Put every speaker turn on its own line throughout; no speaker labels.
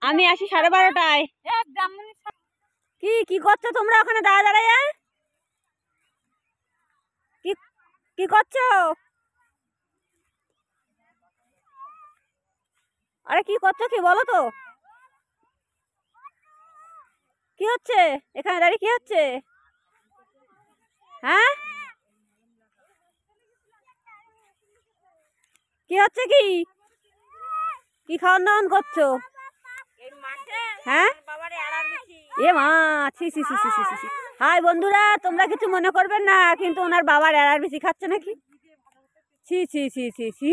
আমি আসি 12:30টায়। কি কি করছো তোমরা ওখানে দাঁড়া দাঁড়ায়? কি কি করছো? আরে কি করছো কি বলো তো? কি হচ্ছে এখানে দাঁড়িয়ে, কি হচ্ছে? হ্যাঁ, কি হচ্ছে? কি কি খাওয়ান দাওয়ান করছো? হ্যাঁ, এ মা, ছি ছি ছি ছি ছি ছি। হাই বন্ধুরা, তোমরা কিছু মনে করবেন না, কিন্তু ওনার বাবার এড়ার বেশি খাচ্ছে নাকি? ছি ছি ছি ছি ছি,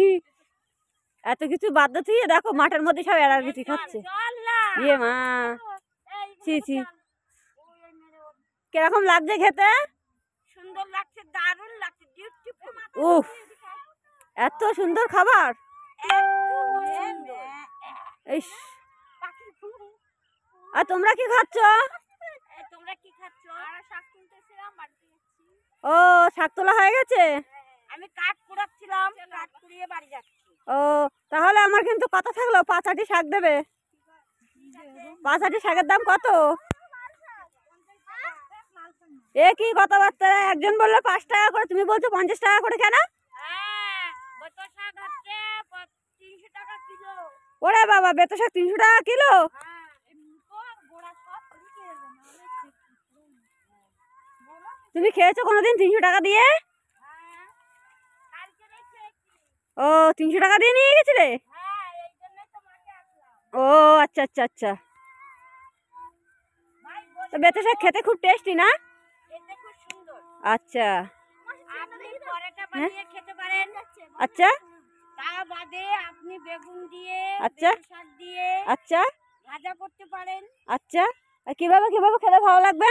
এত কিছু বাধ্য থেকে দেখো মাঠের মধ্যে সব এড়ার বেশি খাচ্ছে। ইয়ে মা, ছি ছি। কিরকম লাগছে খেতে?
সুন্দর লাগছে, দারুণ লাগছে,
উফ, এত সুন্দর খাবার। ইস, আর তোমরা কি খাচ্ছ?
তোমরা কি খাচ্ছ? শাক তুলতেছিলাম, বাড়িতে যাচ্ছি।
ও, শাক তোলা হয়ে গেছে?
আমি কাঠ কুড়াচ্ছিলাম, কাঠ কুড়িয়ে বাড়ি যাচ্ছি।
ও, তাহলে আমার কিন্তু কথা থাকলো, 5 আটি শাক দেবে। 5 আটি শাকের দাম কত? এ কি কথাবার্তা? একজন বললো 5 টাকা করে, তুমি বলছো 50 টাকা করে, কেন? ওরে বাবা, বেতো শাক 300 টাকা কিলো? তুমি খেয়েছো কোনোদিন 300 টাকা দিয়ে? ও, 300 টাকা দিয়ে নিয়ে গেছিলে? ও আচ্ছা আচ্ছা আচ্ছা। তো বেতো শাক খেতে খুব টেস্টি না? আচ্ছা, আচ্ছা
আপনি বেগুন দিয়ে,
আচ্ছা
শাক দিয়ে
আচ্ছা
ভাজা করতে পারেন।
আচ্ছা, আর কিভাবে কিভাবে খেতে ভালো লাগবে?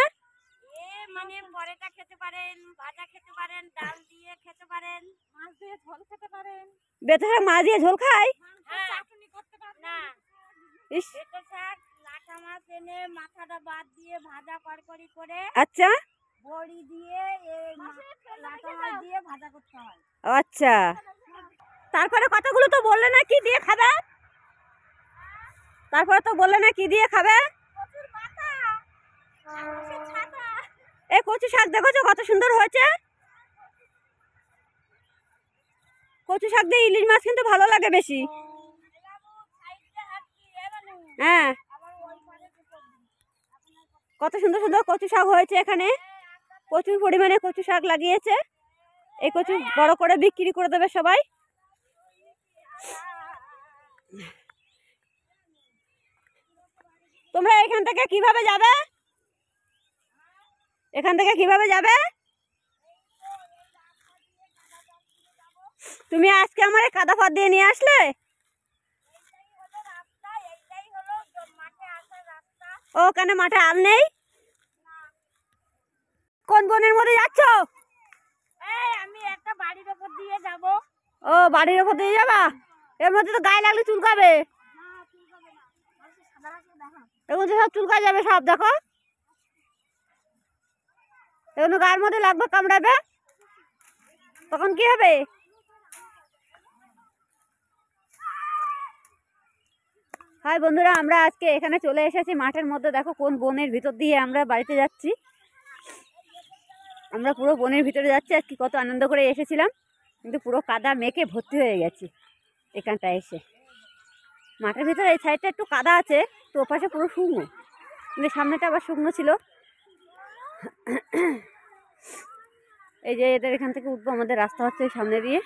মানে পরেটা খেতে পারেন, ভাজা খেতে পারেন, ডাল দিয়ে খেতে পারেন, মাছ দিয়ে ঝোল খেতে পারেন।
বেতো শাক মাছ দিয়ে ঝোল খায়?
চাটনি করতে পারেন না।
ইস,
বেতো শাক লাটা মাছ এনে মাথাটা বাদ দিয়ে ভাজা করকরি করে,
আচ্ছা
বড়ি দিয়ে লাটা মাছ দিয়ে ভাজা করতে হয়।
আচ্ছা, তারপরে কতগুলো তো বললে না কি দিয়ে খাবে? তারপরে তো বললে না কি দিয়ে খাবে? এই কচু শাক দেখেছো কত সুন্দর হয়েছে? কচু শাক দিয়ে ইলিশ মাছ কিন্তু ভালো লাগে বেশি। হ্যাঁ, কত সুন্দর সুন্দর কচু শাক হয়েছে এখানে, প্রচুর পরিমাণে কচু শাক লাগিয়েছে। এই কচু বড় করে বিক্রি করে দেবে সবাই। তোমরা এখান থেকে কিভাবে যাবে? এখান থেকে কিভাবে যাবে? তুমি আজকে আমার কাদা ফাঁদ দিয়ে নিয়ে আসলে? ও, কেন মাঠে আল নেই? কোন বনের মধ্যে যাচ্ছ?
আমি একটা বাড়ির ওপর দিয়ে যাব।
ও, বাড়ির ওপর দিয়ে যাবা? এর মধ্যে তো গায়ে লাগলে চুলকাবে। এখন তো সব চুলকা যাবে সব, দেখো এখন গায়ের মধ্যে লাগবে, কামড়াবে, তখন কি হবে? হাই বন্ধুরা, আমরা আজকে এখানে চলে এসেছি মাঠের মধ্যে। দেখো কোন বনের ভিতর দিয়ে আমরা বাড়িতে যাচ্ছি। আমরা পুরো বনের ভিতরে যাচ্ছি। আজকে কত আনন্দ করে এসেছিলাম, কিন্তু পুরো কাদা মেখে ভর্তি হয়ে গেছি এখানটা এসে। মাঠের ভিতরে এই সাইডটা একটু কাদা আছে, তো ওপাশে পুরো শুকনো, কিন্তু সামনেটা আবার শুকনো ছিল। এই যে এদের এখান থেকে উঠবো, আমাদের রাস্তা হচ্ছে সামনে দিয়ে।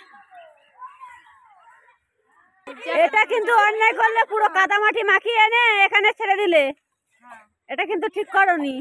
এটা কিন্তু অন্যায় করলে, পুরো কাদা মাটি মাখিয়ে এনে এখানে ছেড়ে দিলে, এটা কিন্তু ঠিক করনি।